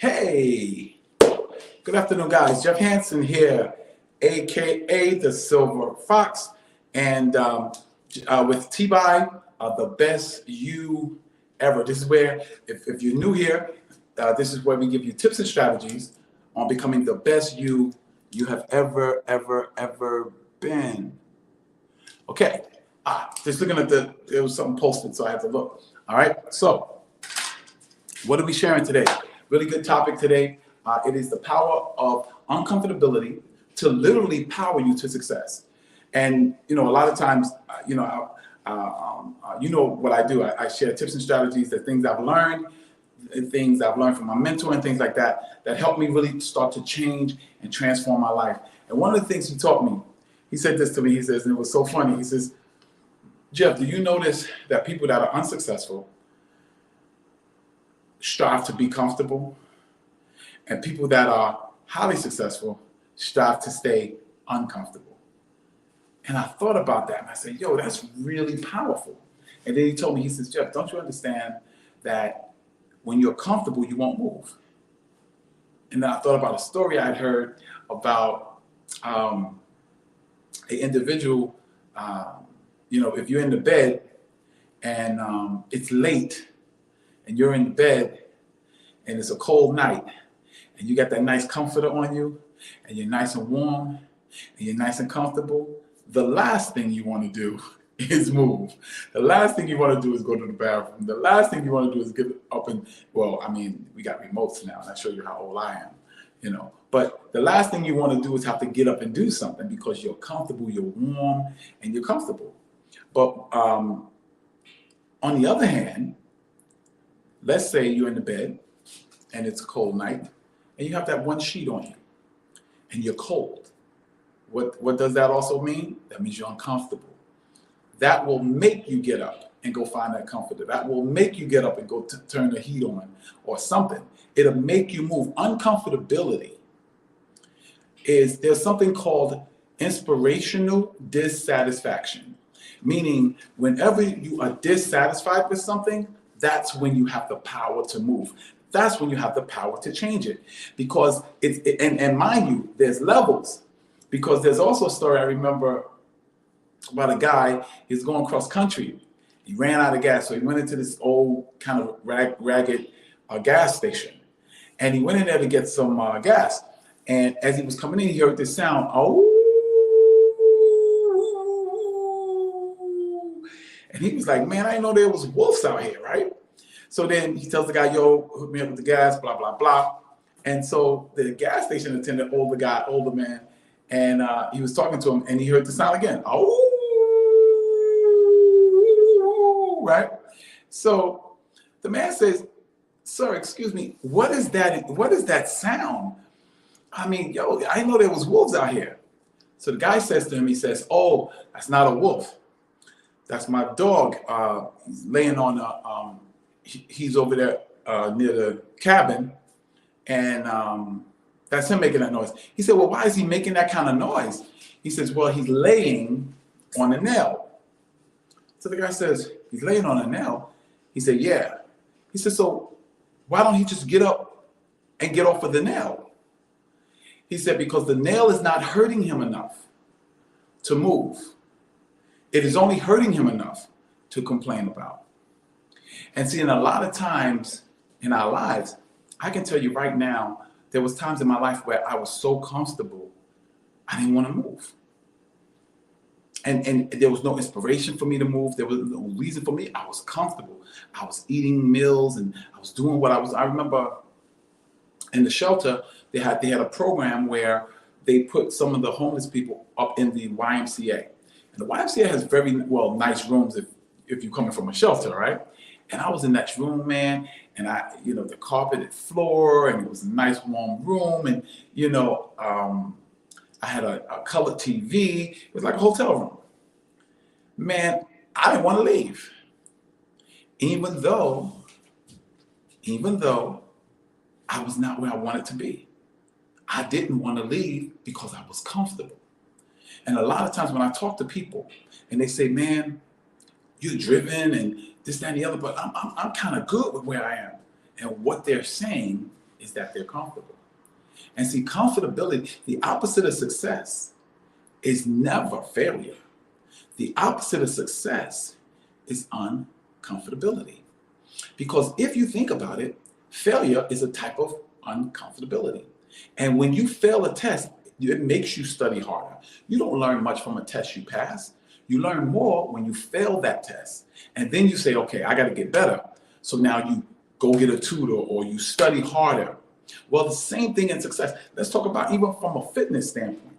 Hey, good afternoon, guys. Jeff Hansen here, aka the Silver Fox, and with TBYE, the best you ever. This is where, if you're new here, this is where we give you tips and strategies on becoming the best you have ever been. Okay, just looking at there was something posted, so I had to look. All right, so what are we sharing today? Really good topic today. It is the power of uncomfortability to literally power you to success. And a lot of times, you know what I do. I share tips and strategies, the things I've learned, things I've learned from my mentor, and things like that help me really start to change and transform my life. And one of the things he taught me, he said this to me. He says, and it was so funny. He says, "Jeff, do you notice that people that are unsuccessful strive to be comfortable, and people that are highly successful strive to stay uncomfortable?" And I thought about that, and I said, yo, that's really powerful. And then he told me, he says, "Jeff, don't you understand that when you're comfortable, you won't move?" And then I thought about a story I'd heard about an individual, if you're in the bed and it's late and you're in the bed and it's a cold night and you got that nice comforter on you and you're nice and warm and you're nice and comfortable, the last thing you want to do is move. The last thing you want to do is go to the bathroom. The last thing you want to do is get up and, we got remotes now, and I show you how old I am, But the last thing you want to do is have to get up and do something because you're comfortable, you're warm, and you're comfortable. But on the other hand, let's say you're in the bed and it's a cold night and you have that one sheet on you and you're cold. What does that also mean? That means you're uncomfortable. That will make you get up and go find that comforter. That will make you get up and go turn the heat on or something. It'll make you move. Uncomfortability there's something called inspirational dissatisfaction, meaning whenever you are dissatisfied with something, that's when you have the power to move. That's when you have the power to change it. Because and mind you, there's levels. Because there's also a story I remember about a guy, he's going cross country. He ran out of gas, so he went into this old kind of ragged gas station. And he went in there to get some gas. And as he was coming in, he heard this sound, oh. And he was like, man, I didn't know there was wolves out here, right? So then he tells the guy, yo, hook me up with the gas, blah, blah, blah. And so the gas station attendant, older man, and he was talking to him, and he heard the sound again. Oh, right? So the man says, sir, excuse me, what is that? What is that sound? I mean, yo, I didn't know there was wolves out here. So the guy says to him, he says, oh, that's not a wolf. That's my dog. He's laying on he's over there near the cabin, and that's him making that noise. He said, well, why is he making that kind of noise? He says, well, he's laying on a nail. So the guy says, he's laying on a nail? He said, yeah. He said, so why don't he just get up and get off of the nail? He said, because the nail is not hurting him enough to move. It is only hurting him enough to complain about. And see, in a lot of times in our lives, I can tell you right now, there was times in my life where I was so comfortable, I didn't want to move. And there was no inspiration for me to move. There was no reason for me. I was comfortable. I was eating meals and I was doing what I remember in the shelter, they had a program where they put some of the homeless people up in the YMCA. And the YMCA has very, nice rooms if you're coming from a shelter, right? And I was in that room, man, and the carpeted floor, and it was a nice warm room, and I had a colored TV. It was like a hotel room. Man, I didn't want to leave, even though I was not where I wanted to be. I didn't want to leave because I was comfortable. And a lot of times when I talk to people and they say, man, you're driven and this, that, and the other, but I'm kind of good with where I am. And what they're saying is that they're comfortable. And see, comfortability, the opposite of success is never failure. The opposite of success is uncomfortability. Because if you think about it, failure is a type of uncomfortability. And when you fail a test, it makes you study harder. You don't learn much from a test you pass. You learn more when you fail that test. And then you say, okay, I got to get better. So now you go get a tutor or you study harder. Well, the same thing in success. Let's talk about even from a fitness standpoint.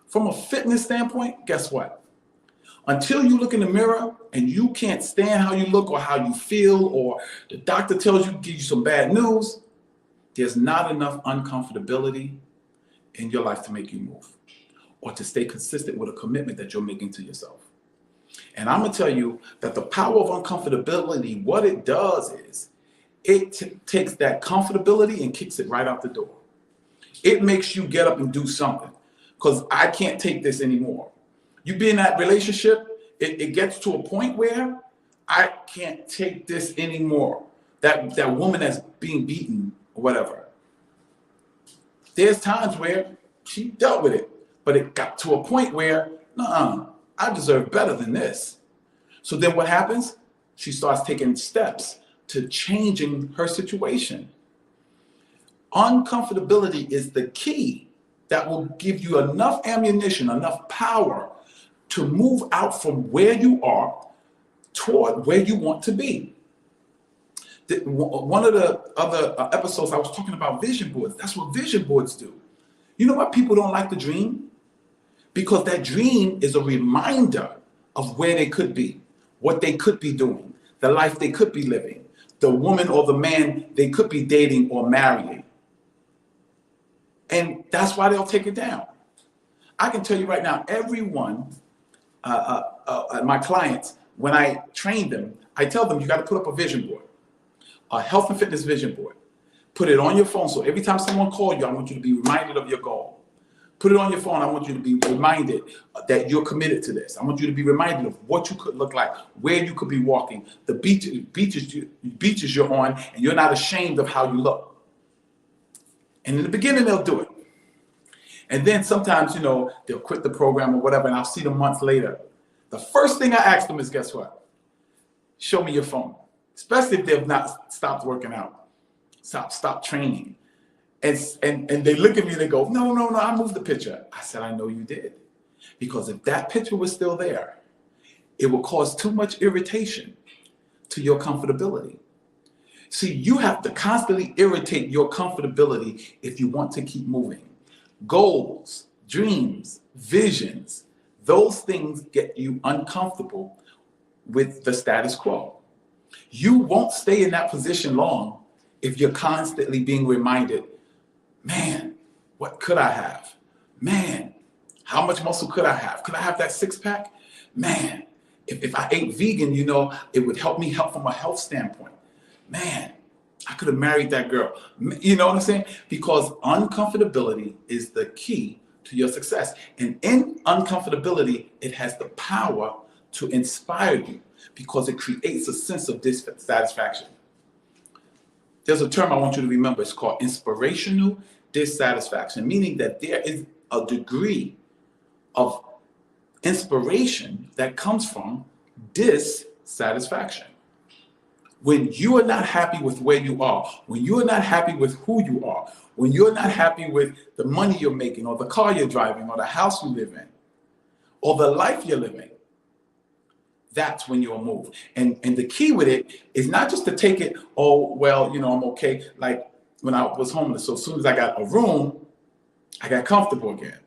From a fitness standpoint, guess what? Until you look in the mirror and you can't stand how you look or how you feel, or the doctor tells you, give you some bad news, there's not enough uncomfortability in your life to make you move or to stay consistent with a commitment that you're making to yourself. And I'm going to tell you that the power of uncomfortability, what it does is it takes that comfortability and kicks it right out the door. It makes you get up and do something because I can't take this anymore. You be in that relationship, it gets to a point where I can't take this anymore. That woman that's being beaten or whatever. There's times where she dealt with it, but it got to a point where, I deserve better than this. So then what happens? She starts taking steps to changing her situation. Uncomfortability is the key that will give you enough ammunition, enough power to move out from where you are toward where you want to be. One of the other episodes I was talking about vision boards. That's what vision boards do. You know why people don't like to dream? Because that dream is a reminder of where they could be, what they could be doing, the life they could be living, the woman or the man they could be dating or marrying. And that's why they'll take it down. I can tell you right now, everyone, my clients, when I train them, I tell them you got to put up a vision board, a health and fitness vision board. Put it on your phone. So every time someone calls you, I want you to be reminded of your goal. Put it on your phone. I want you to be reminded that you're committed to this. I want you to be reminded of what you could look like, where you could be walking, the beaches you're on, and you're not ashamed of how you look. And in the beginning, they'll do it. And then sometimes, they'll quit the program or whatever, and I'll see them months later. The first thing I ask them is, guess what? Show me your phone, especially if they've not stopped working out, stop training. And they look at me and they go, no, I moved the picture. I said, I know you did. Because if that picture was still there, it will cause too much irritation to your comfortability. See, you have to constantly irritate your comfortability if you want to keep moving. Goals, dreams, visions, those things get you uncomfortable with the status quo. You won't stay in that position long if you're constantly being reminded, man, what could I have? Man, how much muscle could I have? Could I have that six pack? Man, if I ate vegan, it would help me from a health standpoint. Man, I could have married that girl. You know what I'm saying? Because uncomfortability is the key to your success. And in uncomfortability, it has the power to inspire you because it creates a sense of dissatisfaction. There's a term I want you to remember. It's called inspirational dissatisfaction, meaning that there is a degree of inspiration that comes from dissatisfaction. When you are not happy with where you are, when you are not happy with who you are, when you're not happy with the money you're making or the car you're driving or the house you live in or the life you're living, that's when you'll move. And the key with it is not just to take it, I'm okay. Like when I was homeless, so as soon as I got a room, I got comfortable again.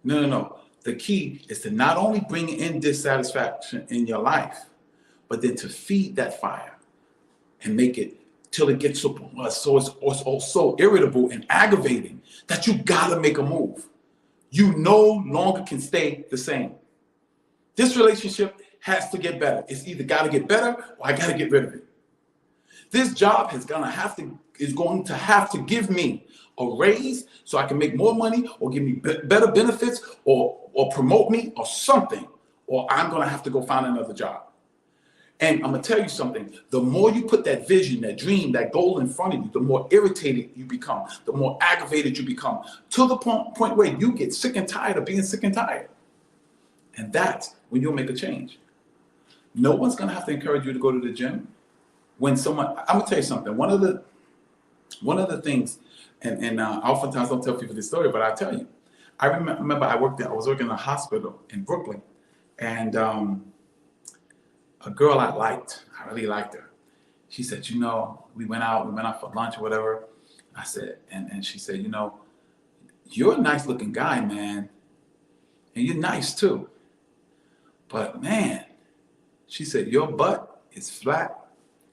No. The key is to not only bring in dissatisfaction in your life, but then to feed that fire and make it till it gets so it's so irritable and aggravating that you gotta make a move. You no longer can stay the same. This relationship has to get better. It's either got to get better or I got to get rid of it. This job is going to have to give me a raise so I can make more money or give me better benefits or promote me or something, or I'm going to have to go find another job. And I'm going to tell you something. The more you put that vision, that dream, that goal in front of you, the more irritated you become, the more aggravated you become, to the point where you get sick and tired of being sick and tired. And that's when you'll make a change. No one's going to have to encourage you to go to the gym. When someone, I'm going to tell you something. One of the things, and I oftentimes don't tell people this story, but I'll tell you. I remember I was working in a hospital in Brooklyn, and a girl I really liked her. She said, we went out for lunch or whatever. I said, and she said, you're a nice looking guy, man. And you're nice too. But man, she said, your butt is flat.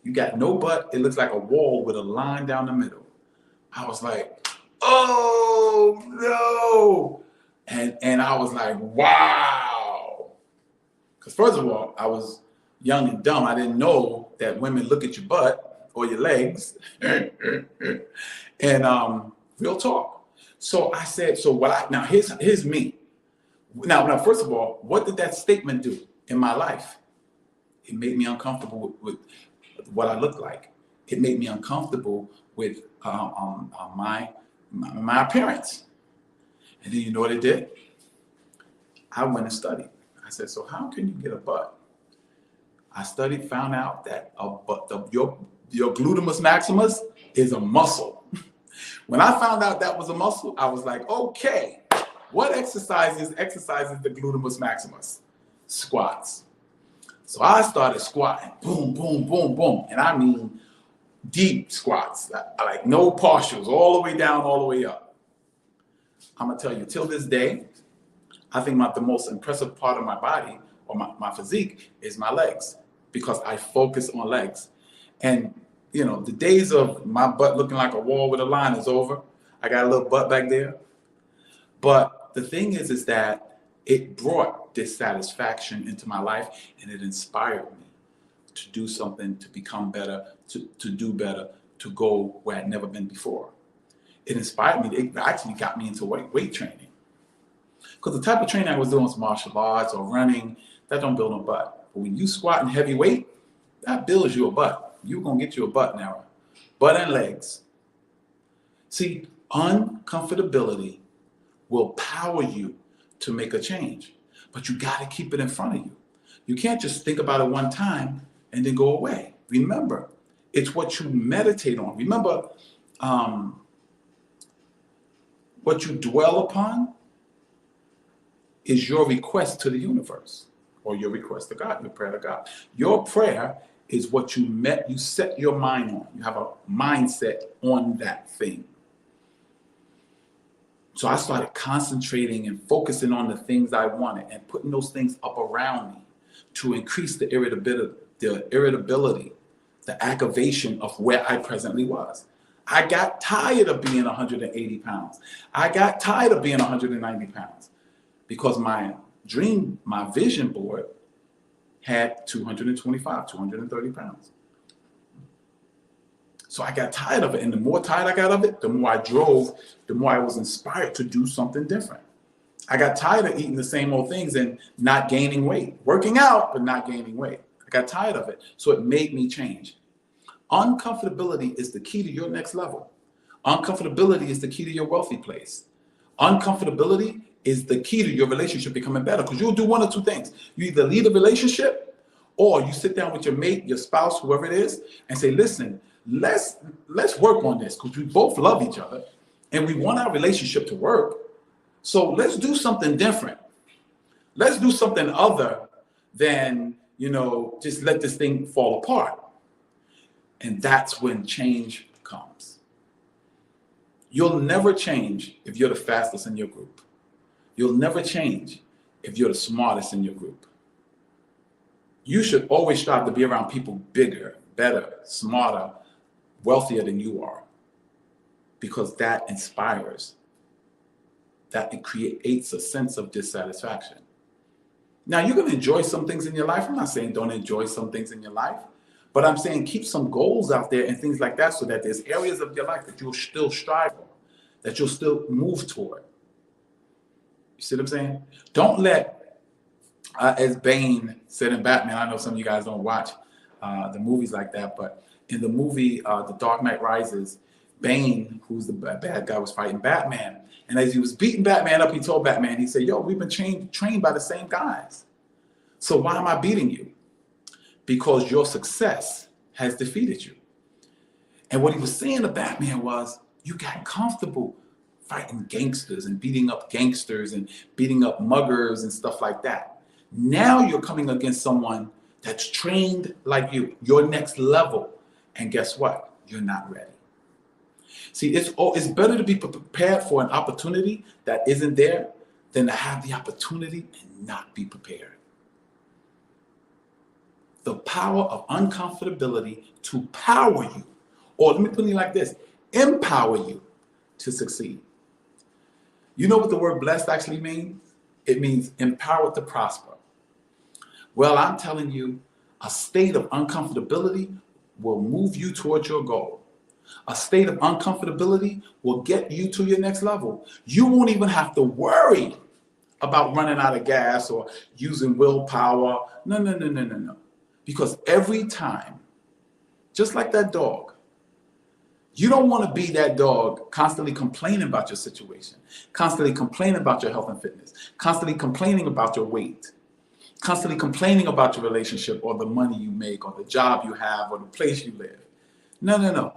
You got no butt. It looks like a wall with a line down the middle. I was like, oh no. And I was like, wow. Because first of all, I was young and dumb. I didn't know that women look at your butt or your legs. And real talk. So I said, now here's me. Now, first of all, what did that statement do in my life? It made me uncomfortable with what I looked like. It made me uncomfortable with my appearance. And then you know what it did? I went and studied. I said, so how can you get a butt? I studied, found out that your gluteus maximus is a muscle. When I found out that was a muscle, I was like, okay, what exercises the gluteus maximus? Squats. So I started squatting, boom, boom, boom, boom. And I mean deep squats, like no partials, all the way down, all the way up. I'm gonna tell you, till this day, I think the most impressive part of my body or my physique is my legs, because I focus on legs. And the days of my butt looking like a wall with a line is over. I got a little butt back there. But the thing is that it brought dissatisfaction into my life, and it inspired me to do something, to become better, to do better, to go where I'd never been before. It inspired me. It actually got me into weight training. Because the type of training I was doing was martial arts or running. That don't build no butt. But when you squat in heavy weight, that builds you a butt. You're going to get you a butt now. Butt and legs. See, uncomfortability will power you to make a change. But you got to keep it in front of you. You can't just think about it one time and then go away. Remember, it's what you meditate on. Remember, what you dwell upon is your request to the universe, or your request to God, your prayer to God. Your prayer is what you set your mind on. You have a mindset on that thing. So I started concentrating and focusing on the things I wanted and putting those things up around me to increase the irritability, the aggravation of where I presently was. I got tired of being 180 pounds. I got tired of being 190 pounds because my vision board had 225, 230 pounds. So I got tired of it. And the more tired I got of it, the more I drove, the more I was inspired to do something different. I got tired of eating the same old things and not gaining weight, working out, but not gaining weight. I got tired of it. So it made me change. Uncomfortability is the key to your next level. Uncomfortability is the key to your wealthy place. Uncomfortability is the key to your relationship becoming better, because you'll do one or two things. You either lead a relationship, or you sit down with your mate, your spouse, whoever it is, and say, listen, let's work on this, because we both love each other and we want our relationship to work. So let's do something different. Let's do something other than, just let this thing fall apart. And that's when change comes. You'll never change if you're the fastest in your group. You'll never change if you're the smartest in your group. You should always strive to be around people bigger, better, smarter, wealthier than you are, because that inspires, that it creates a sense of dissatisfaction. Now, you're going to enjoy some things in your life. I'm not saying don't enjoy some things in your life, but I'm saying keep some goals out there and things like that, so that there's areas of your life that you'll still strive for, that you'll still move toward. You see what I'm saying? Don't let, as Bane said in Batman, I know some of you guys don't watch the movies like that. But in the movie, The Dark Knight Rises, Bane, who's the bad guy, was fighting Batman. And as he was beating Batman up, he told Batman, he said, yo, we've been trained by the same guys. So why am I beating you? Because your success has defeated you. And what he was saying to Batman was, you got comfortable fighting gangsters and beating up gangsters and beating up muggers and stuff like that. Now you're coming against someone that's trained like you, your next level. And guess what? You're not ready. See, it's better to be prepared for an opportunity that isn't there than to have the opportunity and not be prepared. The power of uncomfortability to power you, or let me put it like this, empower you to succeed. You know what the word blessed actually means? It means empowered to prosper. Well, I'm telling you, a state of uncomfortability will move you towards your goal. A state of uncomfortability will get you to your next level. You won't even have to worry about running out of gas or using willpower. No. Because every time, just like that dog, you don't want to be that dog constantly complaining about your situation, constantly complaining about your health and fitness, constantly complaining about your weight, constantly complaining about your relationship or the money you make or the job you have or the place you live. No.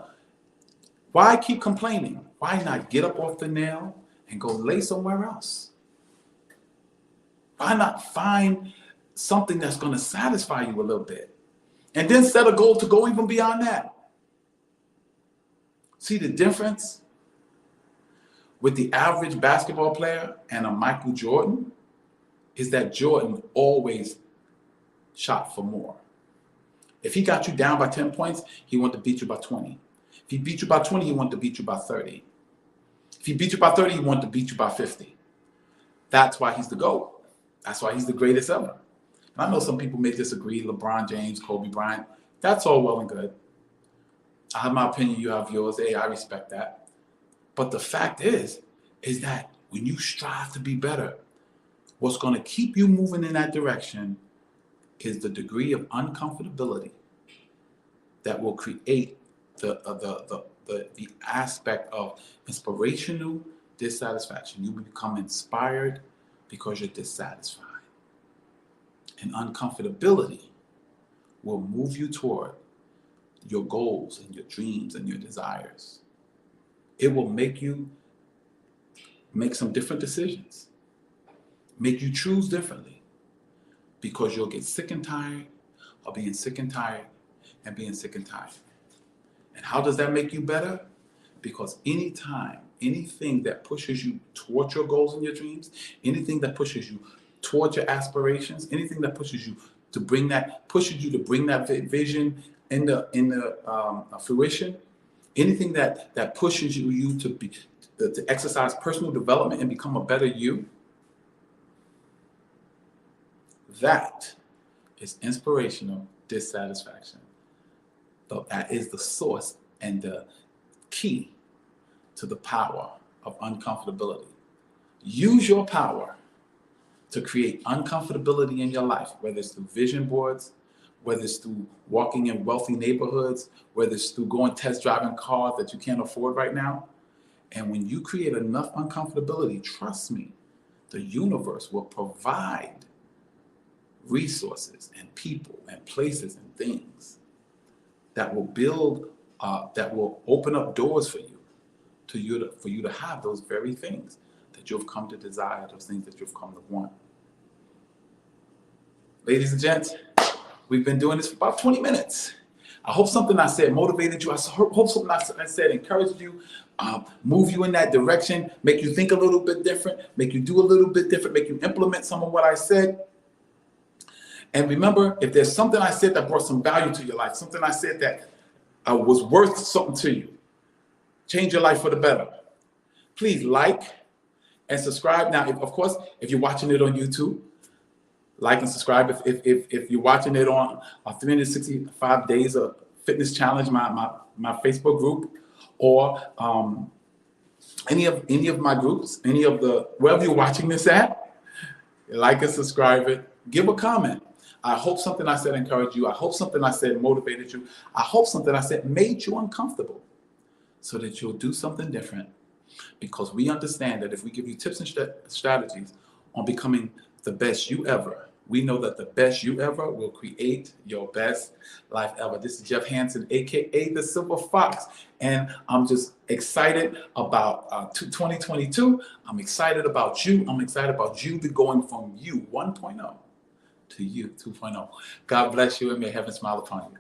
Why keep complaining? Why not get up off the nail and go lay somewhere else? Why not find something that's going to satisfy you a little bit? And then set a goal to go even beyond that. See the difference with the average basketball player and a Michael Jordan is that Jordan always shot for more. If he got you down by 10 points, he wanted to beat you by 20. If he beat you by 20, he wanted to beat you by 30. If he beat you by 30, he wanted to beat you by 50. That's why he's the GOAT. That's why he's the greatest ever. And I know some people may disagree, LeBron James, Kobe Bryant. That's all well and good. I have my opinion, you have yours. Hey, I respect that. But the fact is that when you strive to be better, what's going to keep you moving in that direction is the degree of uncomfortability that will create the aspect of inspirational dissatisfaction. You become inspired because you're dissatisfied. And uncomfortability will move you toward your goals and your dreams and your desires. It will make you make some different decisions, make you choose differently, because you'll get sick and tired of being sick and tired and being sick and tired. And how does that make you better? Because anything that pushes you towards your goals and your dreams, anything that pushes you towards your aspirations, anything that pushes you to bring that vision into fruition, anything that pushes you to exercise personal development and become a better you, that is inspirational dissatisfaction. So that is the source and the key to the power of uncomfortability. Use your power to create uncomfortability in your life, whether it's through vision boards, whether it's through walking in wealthy neighborhoods, whether it's through going test driving cars that you can't afford right now. And when you create enough uncomfortability, trust me, the universe will provide resources and people and places and things that will that will open up doors for you to have those very things that you've come to desire, those things that you've come to want. Ladies and gents, we've been doing this for about 20 minutes. I hope something I said motivated you. I hope something I said encouraged you, move you in that direction, make you think a little bit different, make you do a little bit different, make you implement some of what I said. And remember, if there's something I said that brought some value to your life, something I said that was worth something to you, change your life for the better, please like and subscribe. Now, of course, if you're watching it on YouTube, like and subscribe. If you're watching it on 365 Days of Fitness Challenge, my Facebook group, or any of my groups, wherever you're watching this at, like and subscribe it, give a comment. I hope something I said encouraged you. I hope something I said motivated you. I hope something I said made you uncomfortable so that you'll do something different, because we understand that if we give you tips and strategies on becoming the best you ever, we know that the best you ever will create your best life ever. This is Jeff Hansen, aka the Silver Fox, and I'm just excited about 2022. I'm excited about you. I'm excited about you going from you 1.0 to you 2.0. God bless you, and may heaven smile upon you.